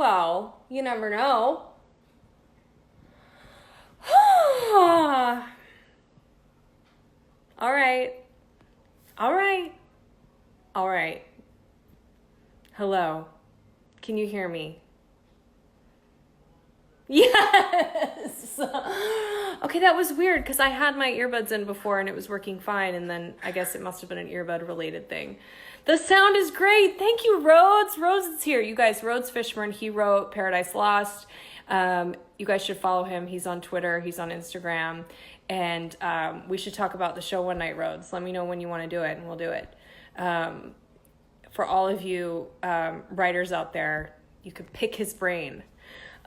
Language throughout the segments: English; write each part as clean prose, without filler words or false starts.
Well, you never know. All right. All right. All right. Hello. Can you hear me? Yes. Okay, that was weird because I had my earbuds in before and it was working fine, and then I guess it must have been an earbud related thing. The sound is great. Thank you, Rhodes. Rhodes is here. You guys, Rhodes Fishburne, he wrote Paradise Lost. You guys should follow him. He's on Twitter, he's on Instagram. And we should talk about the show one night, Rhodes. Let me know when you want to do it and we'll do it. For all of you writers out there, you could pick his brain.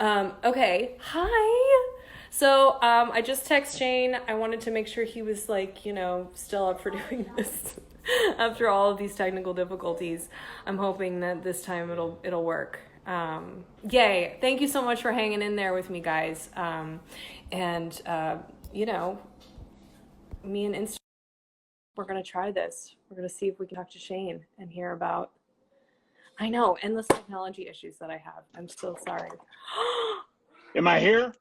Okay. Hi. So, I just texted Shane. I wanted to make sure he was still up for doing this after all of these technical difficulties. I'm hoping that this time it'll work. Yay. Thank you so much for hanging in there with me, guys. And me and Instagram, we're going to try this. We're going to see if we can talk to Shane and hear about, I know, endless technology issues that I have. I'm so sorry. Am I here?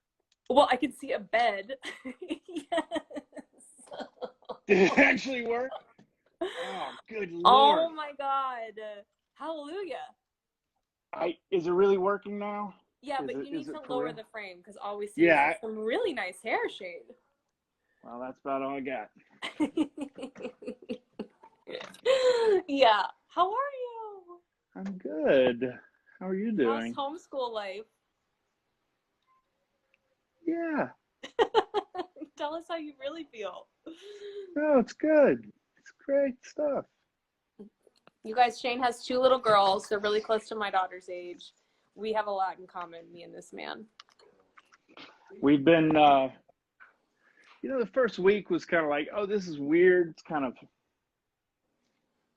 Well, I can see a bed. Yes. Did it actually work? Oh, good Lord. Oh my God. Hallelujah. Is it really working now? Yeah, but you need to lower the frame because all we see is some really nice hair shade. Well, that's about all I got. Yeah. How are you? I'm good. How are you doing? How's homeschool life? Yeah. Tell us how you really feel. No, it's good. It's great stuff. You guys, Shane has 2 little girls. They're really close to my daughter's age. We have a lot in common, me and this man. We've been, the first week was kind of like, oh, this is weird. It's kind of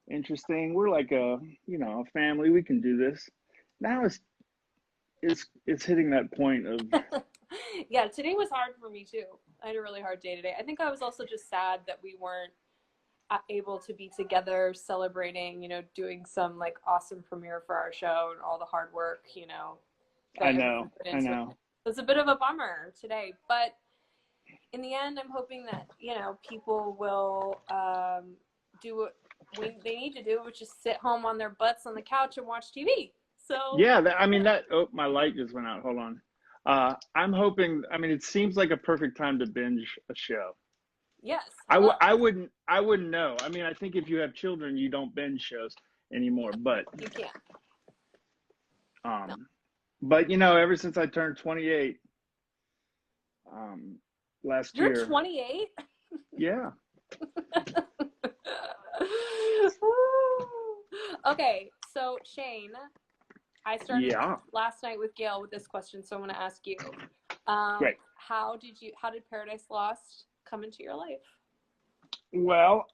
interesting. We're like a family. We can do this. Now it's hitting that point of. Yeah, today was hard for me too. I had a really hard day today. I think I was also just sad that we weren't able to be together celebrating, doing some like awesome premiere for our show and all the hard work, I know. It's a bit of a bummer today, but in the end, I'm hoping that, people will do what they need to do, which is sit home on their butts on the couch and watch TV. So yeah, my light just went out. Hold on. I'm hoping. It seems like a perfect time to binge a show. Yes. I wouldn't know. I think if you have children, you don't binge shows anymore, but you can't. No. But ever since I turned 28, last year. You're 28? Yeah. Okay, so Shane, I started last night with Gail with this question, so I'm going to ask you. Great. How did Paradise Lost come into your life? Well,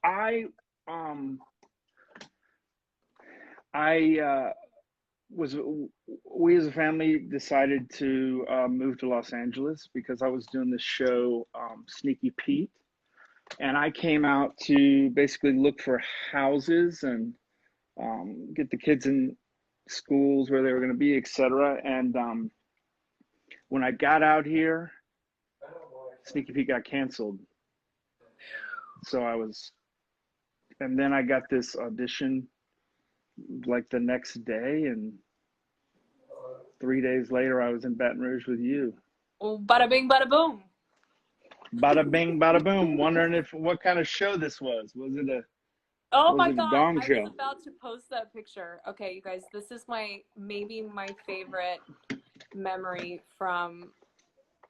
we as a family decided to move to Los Angeles because I was doing this show, Sneaky Pete, and I came out to basically look for houses and get the kids in schools where they were going to be, etc. And when I got out here, Sneaky Pete got canceled. So and then I got this audition like the next day, and 3 days later I was in Baton Rouge with you. Oh, bada bing, bada boom. Bada bing, bada boom. Wondering what kind of show this was. Was it a gong show? I was about to post that picture. Okay, you guys, this is maybe my favorite memory from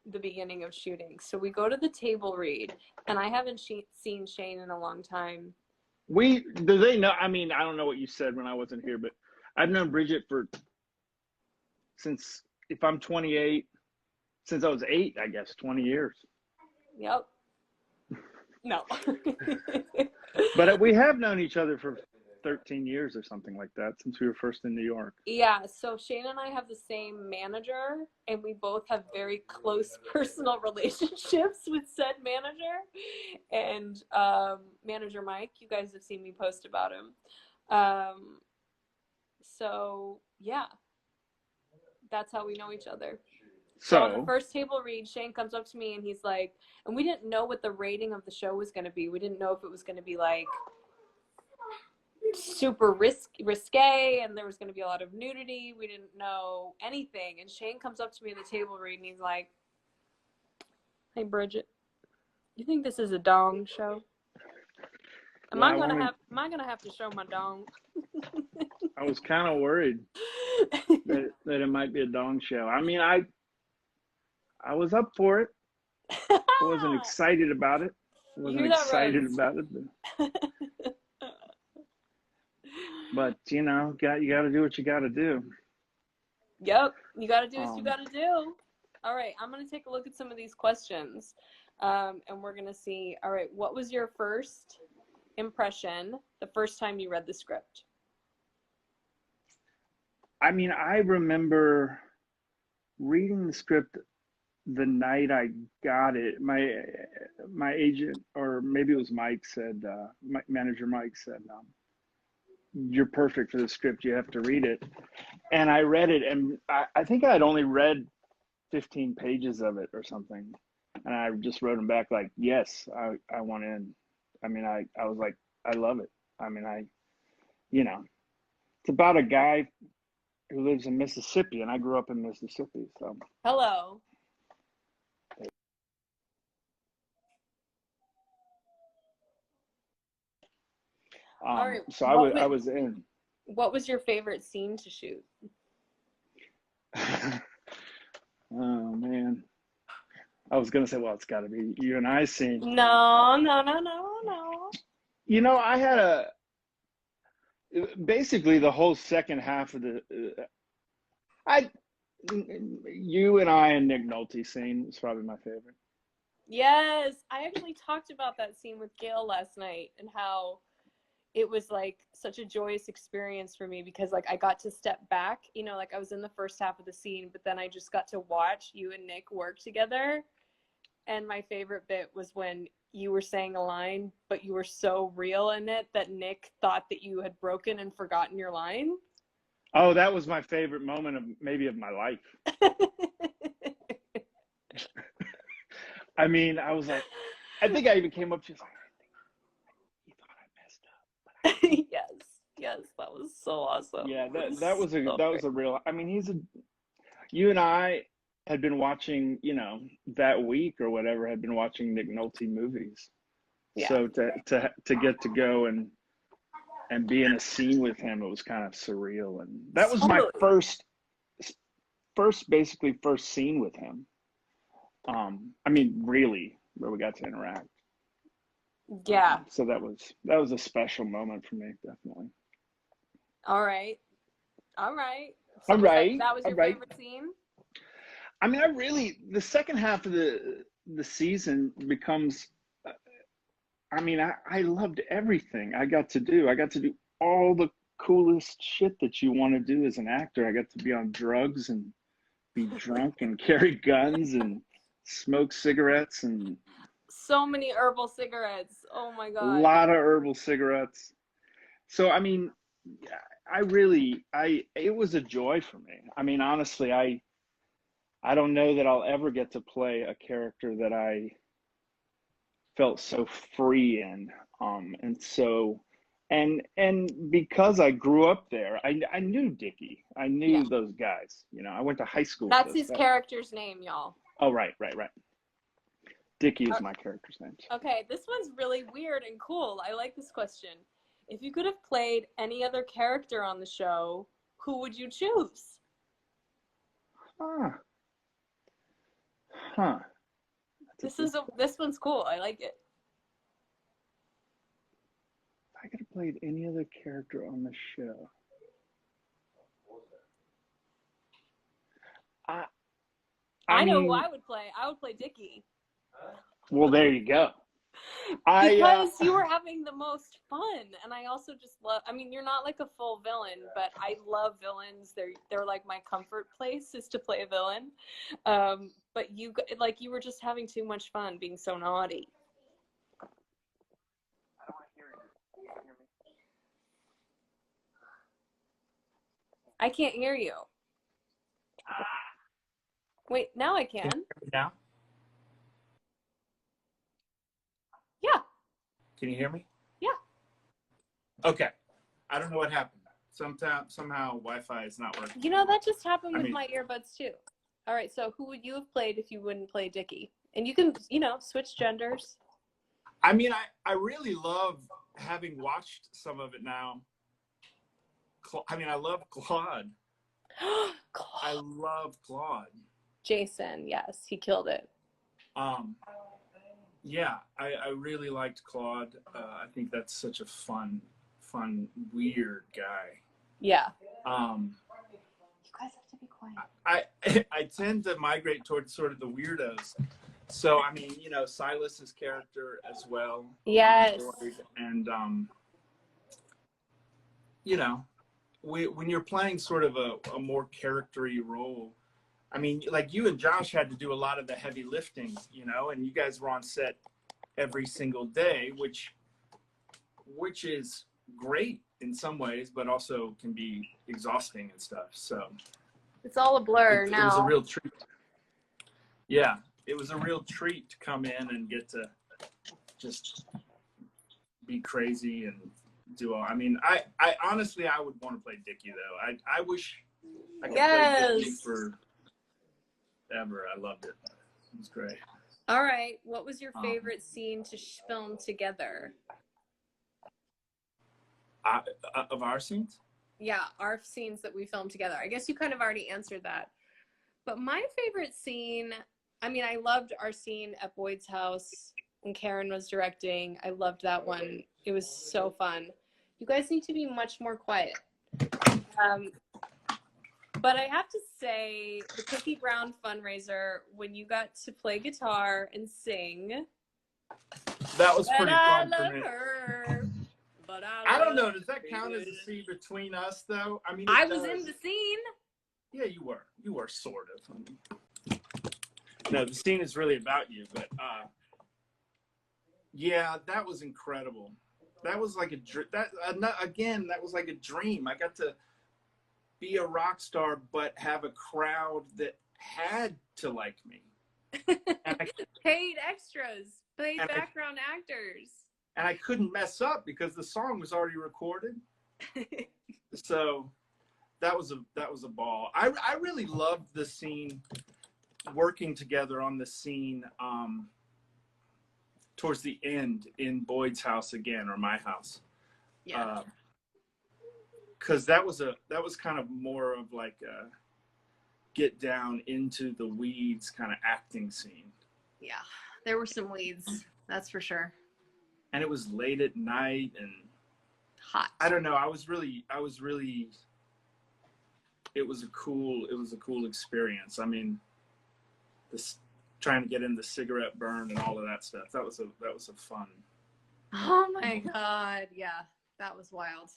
the beginning of shooting. So we go to the table read, and I haven't seen Shane in a long time. Do they know? I don't know what you said when I wasn't here, but I've known Bridget since, if I'm 28, since I was 8, I guess, 20 years. Yep. No. But we have known each other for 13 years or something like that, since we were first in New York. Yeah, so Shane and I have the same manager, and we both have very close personal relationships with said manager. And manager Mike, you guys have seen me post about him. So yeah, that's how we know each other. So on the So, first table read, Shane comes up to me and he's like, and we didn't know what the rating of the show was going to be. We didn't know if it was going to be like super risque and there was going to be a lot of nudity. We didn't know anything. And Shane comes up to me at the table read and he's like, "Hey, Bridget, you think this is a dong show? Am well, I gonna have to show my dong?" I was kind of worried that it might be a dong show. I mean, I was up for it. I wasn't excited about it. I wasn't excited about it. But you know, you got to do what you got to do. Yep, you got to do what you got to do. All right, I'm going to take a look at some of these questions, and we're going to see, all right, what was your first impression the first time you read the script? I mean, I remember reading the script the night I got it. My agent, or maybe it was Mike, said, my manager Mike said, "You're perfect for the script. You have to read it." And I read it, and I think I had only read 15 pages of it or something. And I just wrote him back like, "Yes, I want in." I mean, I was like, "I love it." I mean, it's about a guy who lives in Mississippi, and I grew up in Mississippi. So hello. All right. So I was in. What was your favorite scene to shoot? Oh man, I was gonna say, well, it's got to be you and I scene. No. You know, I had basically the whole second half of you and I and Nick Nolte scene was probably my favorite. Yes, I actually talked about that scene with Gail last night and how it was like such a joyous experience for me because like I got to step back, you know, like I was in the first half of the scene, but then I just got to watch you and Nick work together. And my favorite bit was when you were saying a line, but you were so real in it that Nick thought that you had broken and forgotten your line. Oh, that was my favorite moment of my life. I mean, I was like, I think I even came up to you like, he thought I messed up. Yes, that was so awesome. Yeah, that was a real. I mean, you and I had been watching, you know, that week or whatever, had been watching Nick Nolte movies. Yeah. So to get to go and be in a scene with him, it was kind of surreal, and that was my first scene with him. I mean, really, where we got to interact. Yeah. So that was a special moment for me, definitely. All right. So that was your favorite scene? I mean, the second half of the season becomes, I mean, I loved everything I got to do. I got to do all the coolest shit that you want to do as an actor. I got to be on drugs and be drunk and carry guns and smoke cigarettes and so many herbal cigarettes. Oh my God. A lot of herbal cigarettes. So, I mean, it was a joy for me. I mean, honestly, I don't know that I'll ever get to play a character that I felt so free in. And because I grew up there, I knew Dickie. I knew those guys. You know, I went to high school. That's his character's name, y'all. Oh, right. Dickie is my character's name. Okay, this one's really weird and cool. I like this question. If you could have played any other character on the show, who would you choose? This one's cool. I like it. I could have played any other character on the show. I know who I would play. I would play Dickie. Well, there you go. Because you were having the most fun, and I also just love. I mean, you're not like a full villain, but I love villains. They're like my comfort place is to play a villain. But you were just having too much fun being so naughty. I don't want to hear you. Can you hear me? I can't hear you. Wait, now I Can you can. hear me now? Yeah. Can you hear me? Yeah. Okay. I don't know what happened. Somehow Wi-Fi is not working. You know, that just happened I with mean, my earbuds too. All right, so who would you have played if you wouldn't play Dickie? And you can, you know, switch genders. I really love having watched some of it now. I love Claude. I love Claude. Jason, yes, he killed it. Yeah, I really liked Claude. I think that's such a fun, weird guy. Yeah. You guys have to be quiet. I tend to migrate towards sort of the weirdos. So I mean, you know, Silas's character as well. Yes. And you know, when you're playing sort of a more charactery role, I mean, like you and Josh had to do a lot of the heavy lifting, you know, and you guys were on set every single day, which is great in some ways, but also can be exhausting and stuff. So it's all a blur now. It was a real treat. Yeah, it was a real treat to come in and get to just be crazy and do all. I mean, I honestly, I would want to play Dickie though. I wish I could play Dickie forever. I loved it. It was great. All right, what was your favorite scene to film together? Of our scenes? Yeah, our scenes that we filmed together. I guess you kind of already answered that. But my favorite scene, I mean, I loved our scene at Boyd's house when Karen was directing. I loved that one. It was so fun. You guys need to be much more quiet. But I have to say, the Cookie Brown fundraiser, when you got to play guitar and sing. That was pretty fun for me. Her, but I don't know. Does that count as a scene between us, though? I mean, I was in the scene. Yeah, you were. You were sort of. I mean, no, the scene is really about you. But yeah, that was incredible. That was like that was like a dream. I got to be a rock star, but have a crowd that had to like me. Paid extras, paid background actors. And I couldn't mess up because the song was already recorded. So that was a ball. I really loved the scene, working together on the scene towards the end in Boyd's house again, or my house. Yeah. Because that was kind of more of like a get down into the weeds kind of acting scene. Yeah, there were some weeds, that's for sure. And it was late at night and hot. I don't know. I was really. It was a cool experience. I mean, this trying to get in the cigarette burn and all of that stuff. That was a fun. Oh my God! Yeah, that was wild.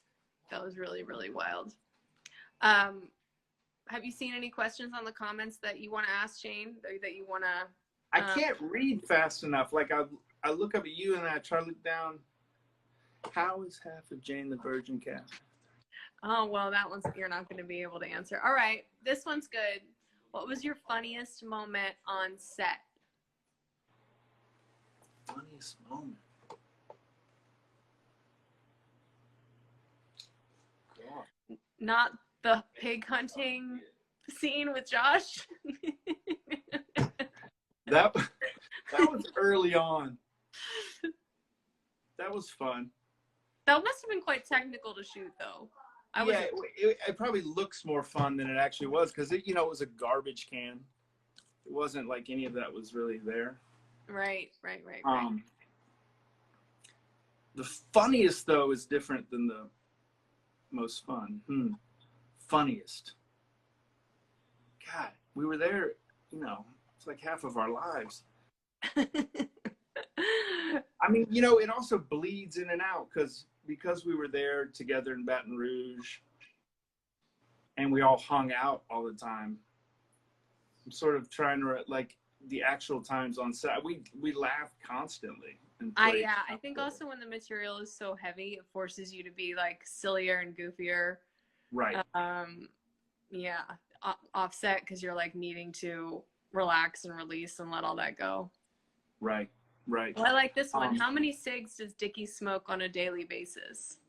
That was really, really wild. Have you seen any questions on the comments that you want to ask Shane? That you want to? I can't read fast enough. Like I look up at you and I try to look down. How is half of Jane the Virgin Calf? Oh, well, that one's you're not going to be able to answer. All right, this one's good. What was your funniest moment on set? Funniest moment? God. Not the pig hunting scene with Josh? That was early on. That was fun. That must have been quite technical to shoot, though. It probably looks more fun than it actually was because it was a garbage can. It wasn't like any of that was really there. Right. The funniest though is different than the most fun. Funniest. God, we were there. It's like half of our lives. I mean, it also bleeds in and out because we were there together in Baton Rouge and we all hung out all the time. I'm sort of trying to, like, the actual times on set, we laughed constantly. I think also when the material is so heavy, it forces you to be like sillier and goofier. Right. Offset because you're like needing to relax and release and let all that go. Right. Well, I like this one. How many cigs does Dickie smoke on a daily basis?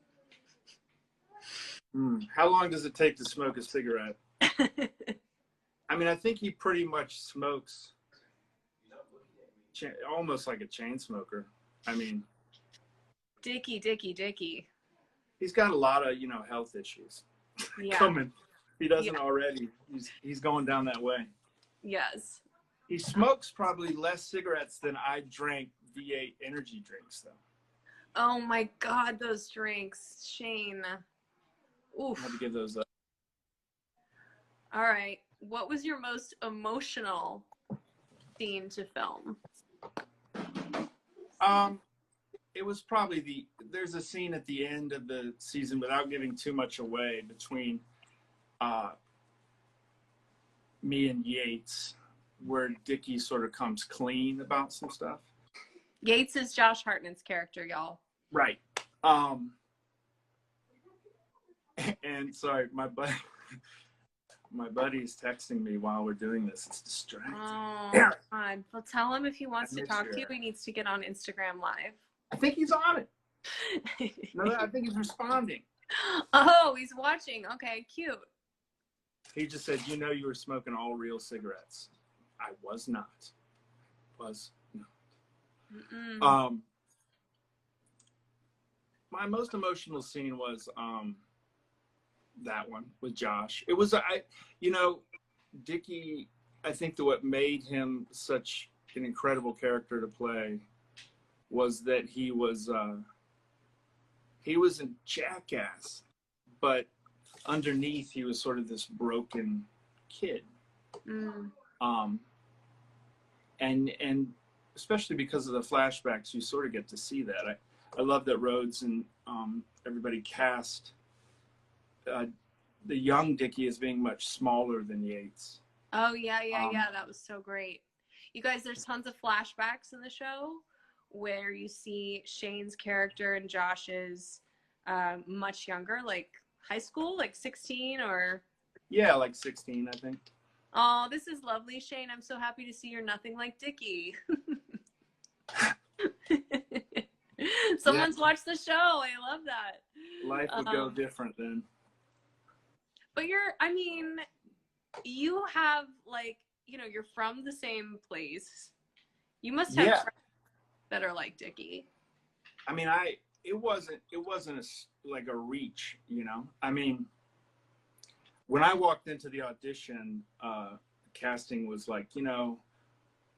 How long does it take to smoke a cigarette? I mean, I think he pretty much smokes almost like a chain smoker. I mean, Dickie. He's got a lot of, health issues coming. If he doesn't already, he's going down that way. Yes. He smokes probably less cigarettes than I drank V8 energy drinks, though. Oh my God, those drinks, Shane. Oof. I had to give those up. All right. What was your most emotional scene to film? It was probably there's a scene at the end of the season, without giving too much away, between me and Yates, where Dickie sort of comes clean about some stuff. Yates is Josh Hartnett's character, y'all. Right. And sorry, my buddy's texting me while we're doing this. It's distracting. Oh, God. Well, tell him if he wants to talk to you, he needs to get on Instagram Live. I think he's on it. No, I think he's responding. Oh, he's watching. Okay, cute. He just said, you were smoking all real cigarettes. I was not. My most emotional scene was that one with Josh. It was Dickie. I think that what made him such an incredible character to play was that he was a jackass, but underneath he was sort of this broken kid. And especially because of the flashbacks, you sort of get to see that. I love that Rhodes and everybody cast the young Dickie as being much smaller than Yates. Oh, yeah. That was so great. You guys, there's tons of flashbacks in the show where you see Shane's character and Josh's much younger, like high school, like 16 or... Yeah, like 16, I think. Oh, this is lovely, Shane. I'm so happy to see you're nothing like Dickie. Someone's watched the show. I love that. Life would go different then. But you have you're from the same place. You must have friends that are like Dickie. I mean, it wasn't like a reach, I mean, when I walked into the audition, casting was like, a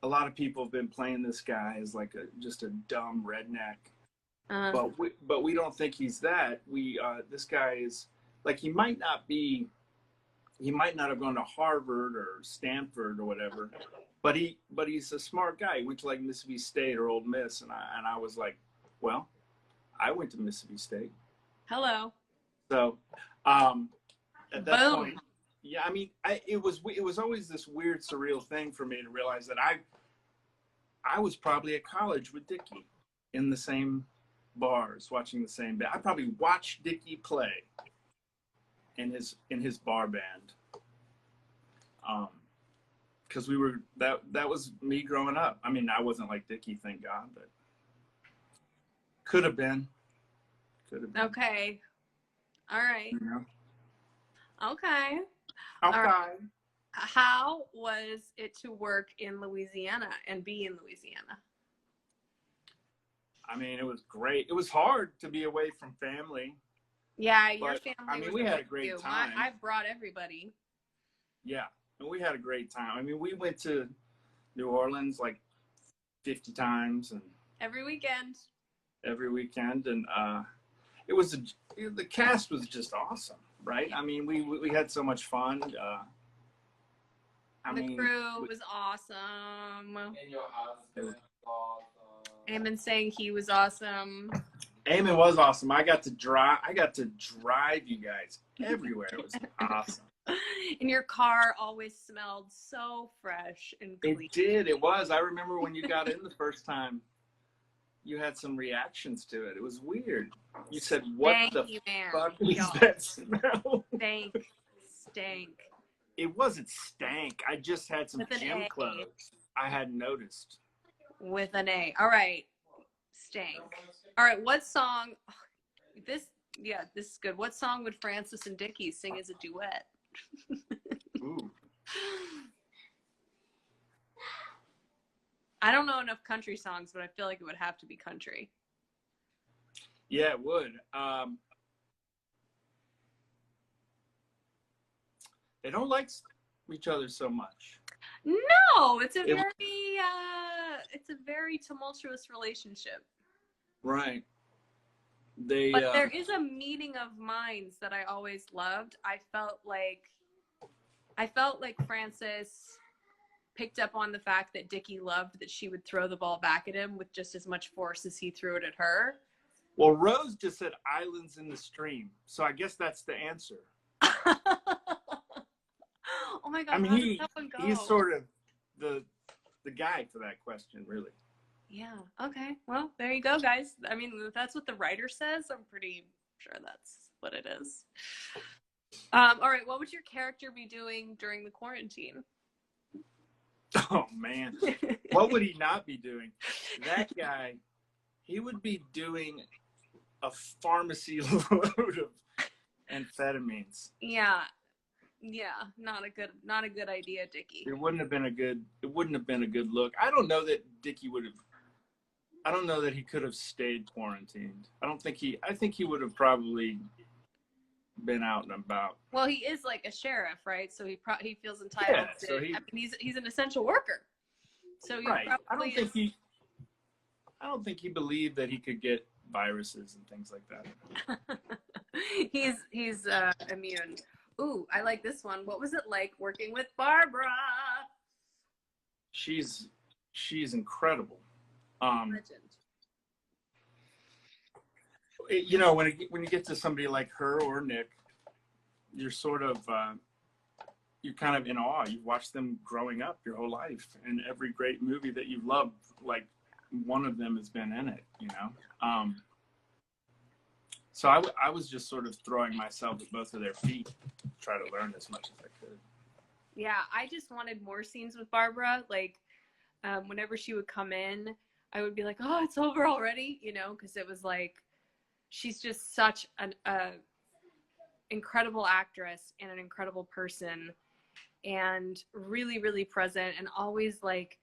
lot of people have been playing this guy as like just a dumb redneck, but we don't think he's that. This guy is like, he might not have gone to Harvard or Stanford or whatever, but he's a smart guy. He went to like Mississippi State or Ole Miss, and I was like, well, I went to Mississippi State. Hello. So, at that point, yeah, I mean, it was always this weird, surreal thing for me to realize that I was probably at college with Dickie in the same bars, watching the same band. I probably watched Dickie play in his bar band, because that was me growing up. I mean, I wasn't like Dickie, thank God, but could have been. Okay. All right. Okay. Okay. Right. How was it to work in Louisiana and be in Louisiana? I mean, it was great. It was hard to be away from family. Yeah, your family. I mean, we had a great time. I brought everybody. Yeah, and we had a great time. I mean, we went to New Orleans like 50 times, and every weekend, and the cast was just awesome, right? I mean, we had so much fun. The crew was awesome. And your husband was awesome. Eamon saying he was awesome. Eamon was awesome. I got to drive you guys everywhere. It was awesome. And your car always smelled so fresh and clean. It did. It was. I remember when you got in the first time, you had some reactions to it. It was weird. You said, "What the fuck is that smell?" Stank. It wasn't stank. I just had some With an gym A. clothes I hadn't noticed. With an A. All right. Stank. All right. What song? This is good. What song would Francis and Dickie sing as a duet? Ooh. I don't know enough country songs, but I feel like it would have to be country. Yeah, it would. They don't like each other so much. No, it's a very tumultuous relationship. Right. But there is a meeting of minds that I always loved. I felt like Frances picked up on the fact that Dickie loved that she would throw the ball back at him with just as much force as he threw it at her. Well, Rose just said islands in the stream, so I guess that's the answer. Oh my God! I mean, how did that one go? he's sort of the guy for that question, really. Yeah. Okay. Well, there you go, guys. I mean, if that's what the writer says, I'm pretty sure that's what it is. All right. What would your character be doing during the quarantine? Oh man, what would he not be doing? That guy, he would be doing a pharmacy load of amphetamines. Yeah. Not a good idea, Dickie. It wouldn't have been a good look. I don't know that he could have stayed quarantined. I think he would have probably been out and about. Well, he is like a sheriff, right? So he feels entitled to. So I mean, he's an essential worker. So right. I don't think he believed that he could get viruses and things like that. he's immune. Ooh, I like this one. What was it like working with Barbara? She's incredible. Legend. You know, when you get to somebody like her or Nick, you're sort of you're kind of in awe. You've watched them growing up your whole life, and every great movie that you've loved, like one of them has been in it. You know, so I was just sort of throwing myself at both of their feet, try to learn as much as I could. Yeah, I just wanted more scenes with Barbara. Like, whenever she would come in, I would be like, "Oh, it's over already," you know, because it was like, she's just such an incredible actress and an incredible person, and really, really present, and always like,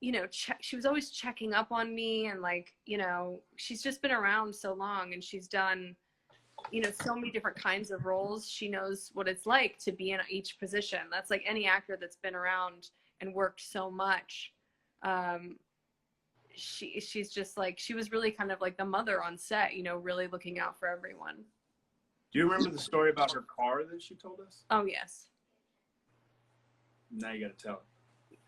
you know, she was always checking up on me, and like, you know, she's just been around so long, and she's done, you know, so many different kinds of roles. She knows what it's like to be in each position. That's like any actor that's been around and worked so much. She's just like, she was really kind of like the mother on set, you know, really looking out for everyone. Do you remember the story about her car that she told us? Oh, yes. Now you got to tell it.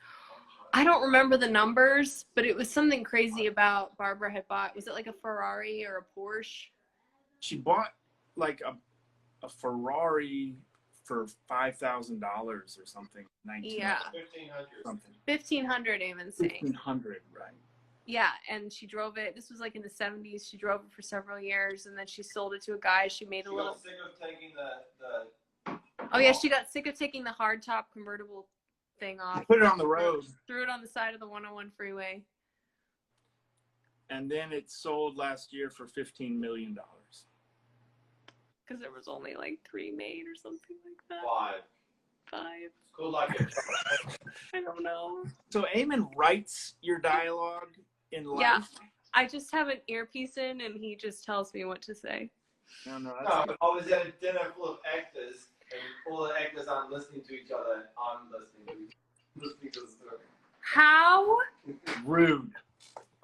I don't remember the numbers, but it was something crazy about Barbara had bought. Was it like a Ferrari or a Porsche? She bought like a Ferrari for $5,000 or something. Yeah. 1,500 something. 1,500, Eamon's saying. 1,500, right. Yeah, and she drove it. This was like in the 70s. She drove it for several years, and then she sold it to a guy. She made a little. Got sick of taking Oh yeah, she got sick of taking the hardtop convertible thing off. Put it on the road. Threw it on the side of the 101 freeway. And then it sold last year for $15 million. Because there was only like 3 made or something like that. 5. 5. It's called like it. I don't know. So Eamon writes your dialogue in life? Yeah. I just have an earpiece in, and he just tells me what to say. No, No, that's but I was at a dinner full of actors, and all the actors aren't listening to each other. I'm listening to the story. How rude.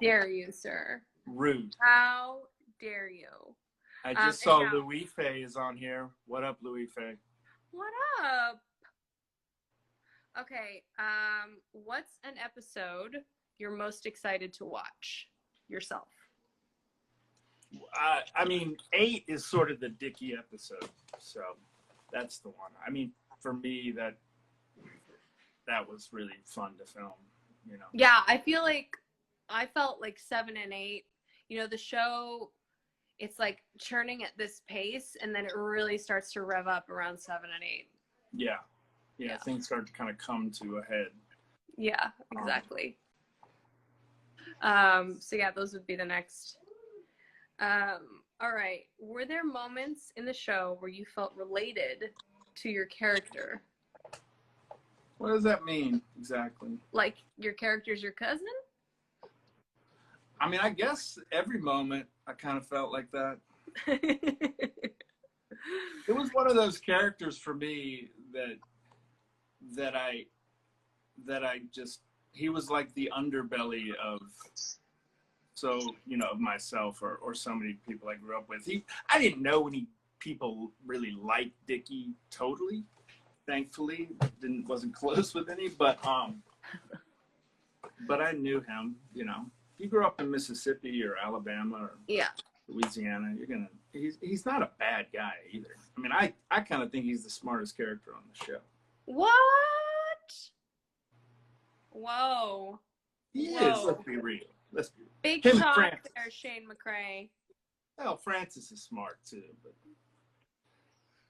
dare you, sir? Rude. How dare you? I just saw anyhow. Louis Fay is on here. What up, Louis Fay? What up? Okay, what's an episode you're most excited to watch yourself? I mean, 8 is sort of the Dickie episode, so that's the one. I mean, for me, that was really fun to film, you know. Yeah, I felt like 7 and 8, you know, the show, it's like churning at this pace, and then it really starts to rev up around 7 and 8. Yeah. Yeah, things start to kind of come to a head. Yeah, exactly. So yeah, those would be the next. All right. Were there moments in the show where you felt related to your character? What does that mean exactly? Like your character's your cousin? I mean, I guess every moment I kind of felt like that. It was one of those characters for me that I just, he was like the underbelly of, so, you know, of myself or so many people I grew up with. I didn't know any people really liked Dickie totally. Thankfully, wasn't close with any, but I knew him. You know, if you grew up in Mississippi or Alabama or Louisiana, he's not a bad guy either. I mean, I kind of think he's the smartest character on the show. What? Whoa. He is. Let's be real. Big Him talk and there, Shane McRae. Well, Francis is smart too, but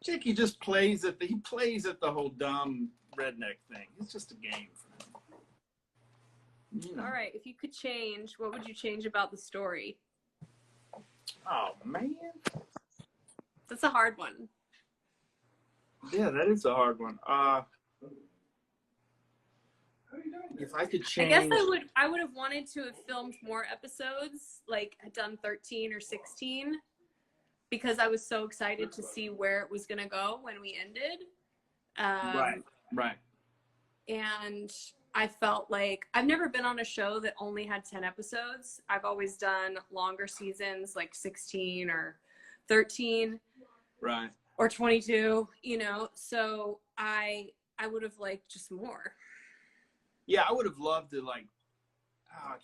Dickie just plays at the whole dumb redneck thing. It's just a game for him. You know. All right, if you could change, what would you change about the story? Oh man, That's a hard one. yeah, that is a hard one. If I could change, I guess I would have wanted to have filmed more episodes, like done 13 or 16, because I was so excited to see where it was gonna go when we ended. Right. And I felt like I've never been on a show that only had 10 episodes. I've always done longer seasons, like 16 or 13. Right. Or 22, you know. So I would have liked just more. Yeah, I would have loved to, like,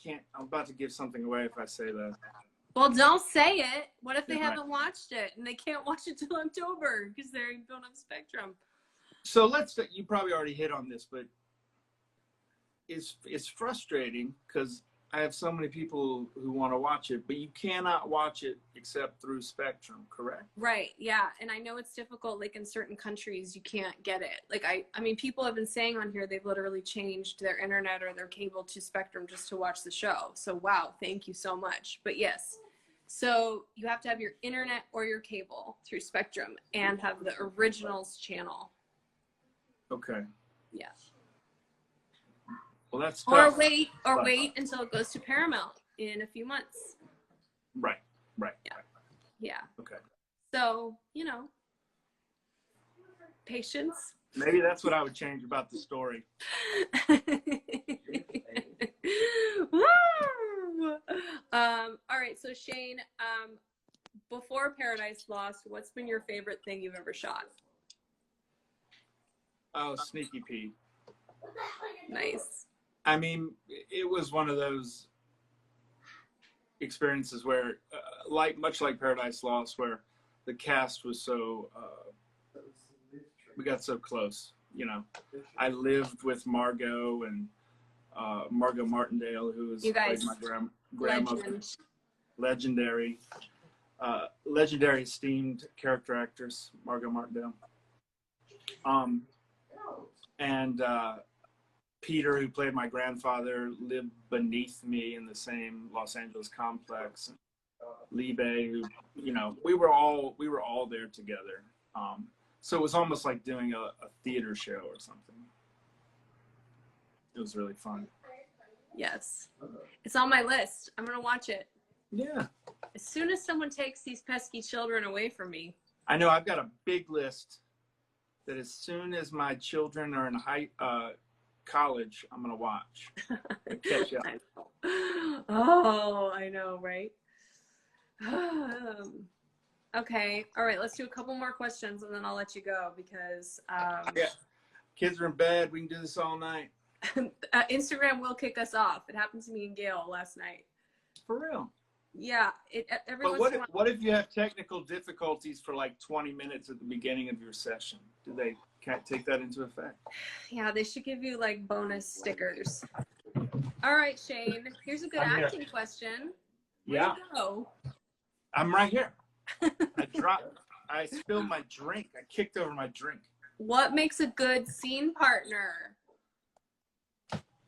I'm about to give something away if I say that. Well, don't say it. What if they Yeah, haven't watched it and they can't watch it till October because they don't have Spectrum? So you probably already hit on this, but it's frustrating because I have so many people who want to watch it, but you cannot watch it except through Spectrum, correct? Right, yeah. And I know it's difficult, like in certain countries, you can't get it. Like, I mean, people have been saying on here they've literally changed their internet or their cable to Spectrum just to watch the show. So, wow, thank you so much. But yes, so you have to have your internet or your cable through Spectrum and have the originals channel. Okay. Yeah. Well, that's Or tough. wait until it goes to Paramount in a few months. Right. Yeah. Okay. So, you know, patience. Maybe that's what I would change about the story. Woo! All right, so Shane, before Paradise Lost, what's been your favorite thing you've ever shot? Oh, Sneaky Pete. Nice. I mean, it was one of those experiences where, much like Paradise Lost, where the cast was so, we got so close. You know, I lived with Margot and Margot Martindale, who was guys, my grandmother. Legend. Legendary esteemed character actress, Margot Martindale. And Peter, who played my grandfather, lived beneath me in the same Los Angeles complex. Libe, who, you know, we were all there together. So it was almost like doing a theater show or something. It was really fun. Yes. It's on my list. I'm going to watch it. Yeah. As soon as someone takes these pesky children away from me. I know, I've got a big list that as soon as my children are in college, I'm going to watch. Catch up. I know. Oh, I know, right? Okay. All right. Let's do a couple more questions and then I'll let you go because Yeah. Kids are in bed. We can do this all night. Instagram will kick us off. It happened to me and Gail last night. For real. Yeah. But what if you have technical difficulties for like 20 minutes at the beginning of your session? Do they can't take that into effect? Yeah, they should give you like bonus stickers. All right, Shane. Here's a good acting question. Where'd you go? I'm right here. I spilled my drink. I kicked over my drink. What makes a good scene partner?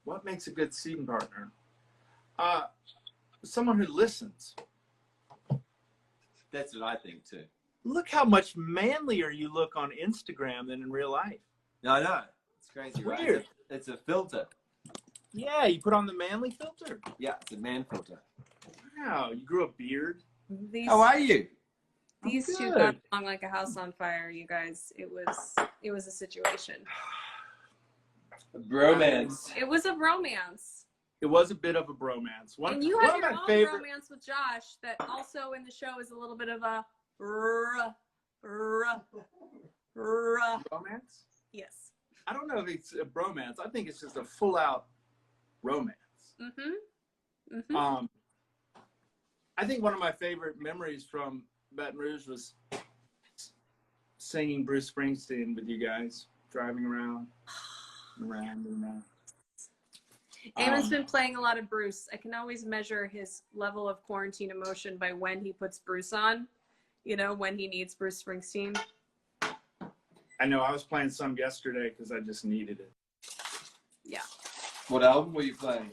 What makes a good scene partner? Someone who listens. That's what I think too. Look how much manlier you look on Instagram than in real life. No, I know. It's crazy, It's right? weird. It's a filter. Yeah, you put on the manly filter. Yeah, it's a man filter. Wow, you grew a beard. How are you? These I'm two good. got along like a house on fire, you guys. It was a situation. Bromance. It was a romance. It was a bit of a bromance. And you had your own romance with Josh that also in the show is a little bit of a romance. Yes. I don't know if it's a bromance. I think it's just a full-out romance. Mm-hmm. Mm-hmm. I think one of my favorite memories from Baton Rouge was singing Bruce Springsteen with you guys, driving around and around and around. Eamon's been playing a lot of Bruce. I can always measure his level of quarantine emotion by when he puts Bruce on, you know, when he needs Bruce Springsteen. I know, I was playing some yesterday because I just needed it. Yeah. What album were you playing?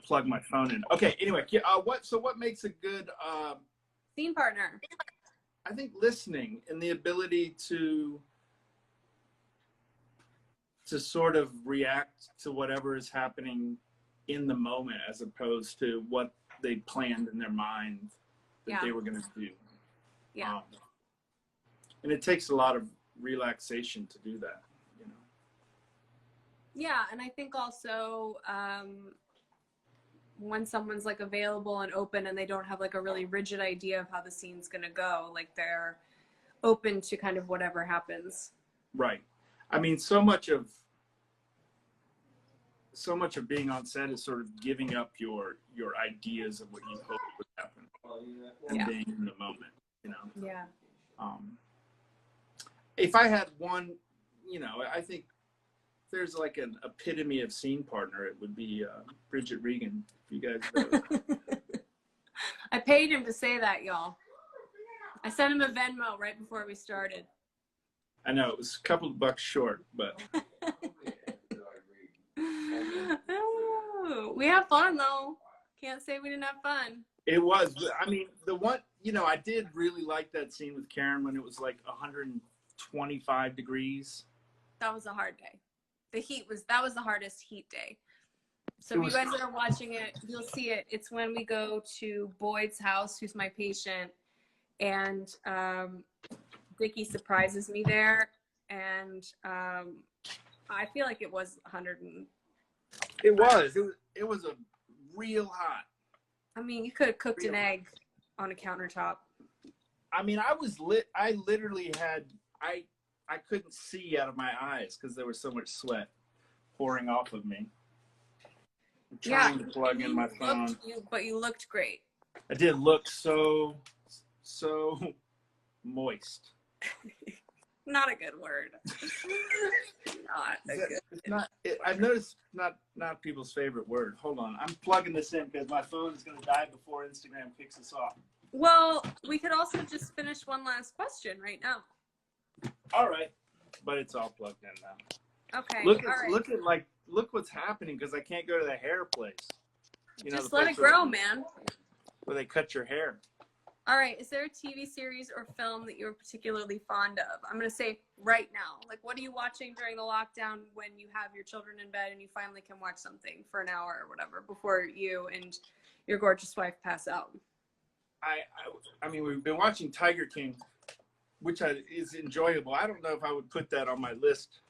Plug my phone in. Okay, anyway, what makes a good Scene partner. I think listening and the ability to sort of react to whatever is happening in the moment as opposed to what they planned in their mind that they were going to do. Yeah. And it takes a lot of relaxation to do that, you know. Yeah, and I think also when someone's like available and open and they don't have like a really rigid idea of how the scene's gonna go, like they're open to kind of whatever happens. Right. I mean, so much of being on set is sort of giving up your ideas of what you hope would happen and being in the moment, you know. Yeah. If I had one, you know, I think there's like an epitome of scene partner, it would be Bridget Regan. If you guys know. I paid him to say that, y'all. I sent him a Venmo right before we started. I know it was a couple of bucks short, but Oh, we have fun though. Can't say we didn't have fun. it was. I mean, the one, you know, I did really like that scene with Karen when it was like 125 degrees. That was a hard day. That was the hardest heat day. So if you guys that are watching it, you'll see it. It's when we go to Boyd's house, who's my patient, and Dickie surprises me there, and I feel like it was 100 and. It was a real hot. I mean, you could have cooked an egg on a countertop. I mean, I literally had I couldn't see out of my eyes because there was so much sweat pouring off of me. I'm trying to plug in my phone. But you looked great. I did look so moist. Not a good word. Not a good. It's not. I've noticed not people's favorite word. Hold on, I'm plugging this in because my phone is going to die before Instagram kicks us off. Well, we could also just finish one last question right now. All right, but it's all plugged in now. Okay. Look what's happening because I can't go to the hair place. You know, just let it grow, man. Where they cut your hair. All right. Is there a TV series or film that you're particularly fond of? I'm going to say right now. Like, what are you watching during the lockdown when you have your children in bed and you finally can watch something for an hour or whatever before you and your gorgeous wife pass out? I mean, we've been watching Tiger King, which is enjoyable. I don't know if I would put that on my list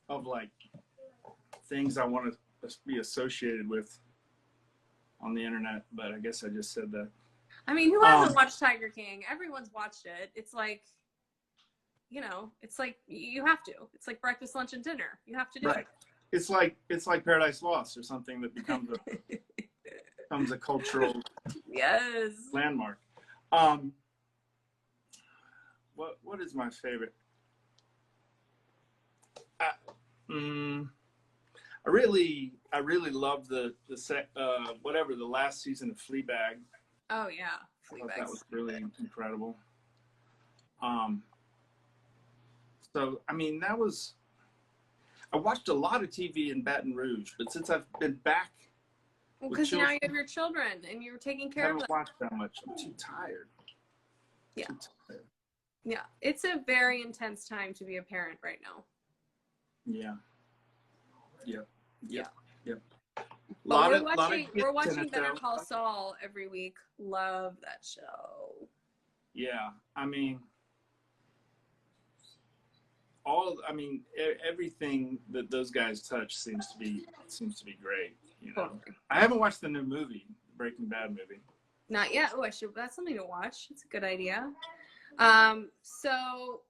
of like things I want to be associated with on the internet, but I guess I just said that. I mean, who hasn't watched Tiger King? Everyone's watched it. It's like, you know, it's like you have to. It's like breakfast, lunch, and dinner. You have to do it. It's like Paradise Lost or something that becomes a cultural landmark. What is my favorite? I really love the last season of Fleabag. Oh yeah, I thought that was really incredible. So I mean, I watched a lot of TV in Baton Rouge, but since I've been back, Well, because now you have your children and you're taking I care of haven't them. watched that much. I'm too tired. Yeah. Too tired. Yeah. It's a very intense time to be a parent right now. Yeah. Yep. Yeah. Yep. But we're lot of watching kids in it, Better though. Call Saul every week. Love that show. Yeah. I mean, everything that those guys touch seems to be great. You know, Totally. I haven't watched the new movie, Breaking Bad movie. Not yet. Oh, that's something to watch. It's a good idea. So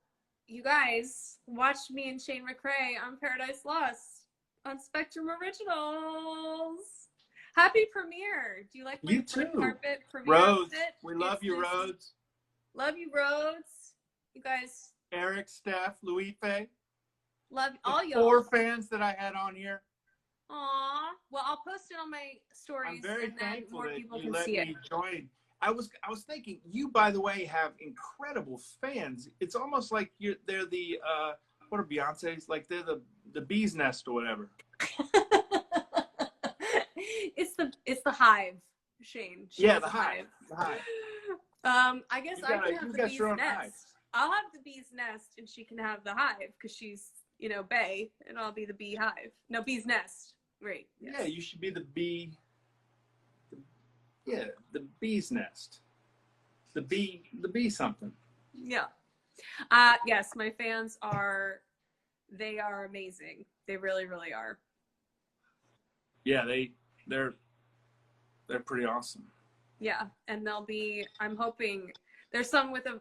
you guys watched me and Shane McRae on Paradise Lost on Spectrum Originals. Happy premiere. Do you like my You red too. carpet premiere Rhodes, outfit? we love you, Rhodes. Love you, Rhodes. You guys Eric, Steph, Louis, love all y'all. 4 fans that I had on here. Aw. Well, I'll post it on my stories, I'm very and then thankful more that people you can let see it. me join. I was thinking, you, by the way, have incredible fans. It's almost like they're the what are Beyonce's, like they're the bee's nest or whatever. It's the hive, Shane. Yeah, the hive. The hive. I guess I can have the bee's nest. Hive. I'll have the bee's nest, and she can have the hive because she's, bae, and I'll be the bee hive. No, bee's nest. Great. Yes. Yeah, you should be the bee. The bee's nest. The bee something. Yeah. Yes, my fans they are amazing. They really, really are. Yeah, they're pretty awesome. Yeah, and I'm hoping there's some with a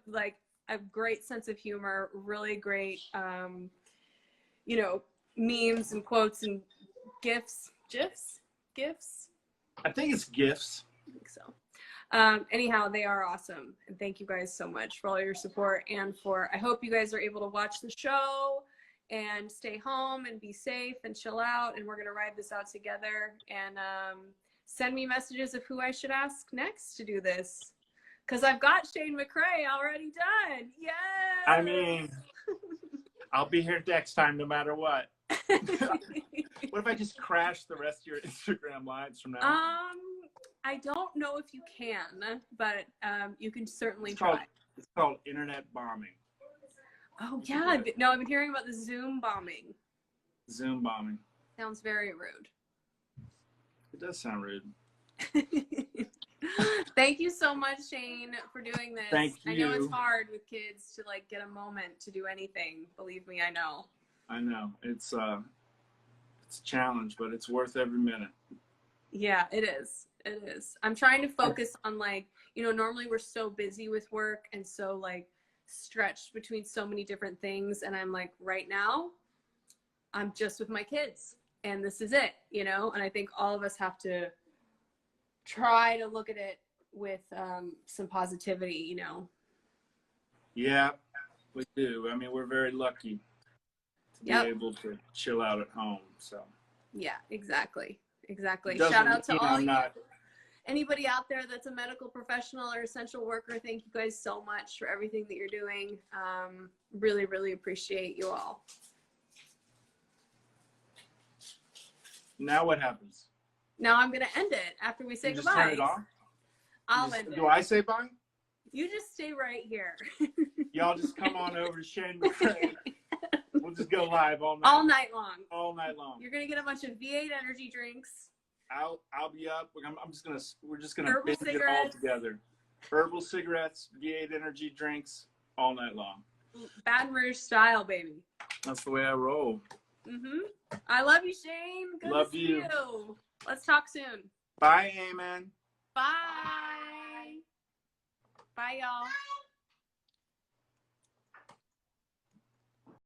great sense of humor, really great, memes and quotes and gifs. I think it's gifts. I think so. Anyhow, they are awesome. And thank you guys so much for all your support and I hope you guys are able to watch the show and stay home and be safe and chill out. And we're going to ride this out together, and send me messages of who I should ask next to do this. Cause I've got Shane McRae already done. Yes. I mean, I'll be here next time no matter what. What if I just crash the rest of your Instagram lives from now on? I don't know if you can, but you can certainly It's try. It's called internet bombing. Oh yeah, no, I've been hearing about the Zoom bombing. Zoom bombing. Sounds very rude. It does sound rude. Thank you so much, Shane, for doing this. Thank you. I know it's hard with kids to get a moment to do anything. Believe me, I know. I know. It's a challenge, but it's worth every minute. Yeah, it is. It is. I'm trying to focus on normally we're so busy with work and so stretched between so many different things, and I'm right now I'm just with my kids and this is it, and I think all of us have to try to look at it with some positivity, Yeah, we do. I mean, we're very lucky to be able to chill out at home. So yeah, exactly. Shout out to all anybody out there that's a medical professional or essential worker. Thank you guys so much for everything that you're doing. Really, really appreciate you all. Now what happens? Now I'm going to end it after we say You goodbye. just turn it off? I'll end it. Do I say bye? You just stay right here. Y'all just come on over to Shane McRae. We'll just go live all night. All night long. All night long. You're going to get a bunch of V8 energy drinks. I'll be up. We're just gonna binge it all cigarettes. together. Herbal cigarettes, V8 energy drinks, all night long. Baton Rouge style, baby. That's the way I roll. I love you, Shane. Good Love to see you. you. Let's talk soon. Bye, Amen. Bye. Bye, y'all.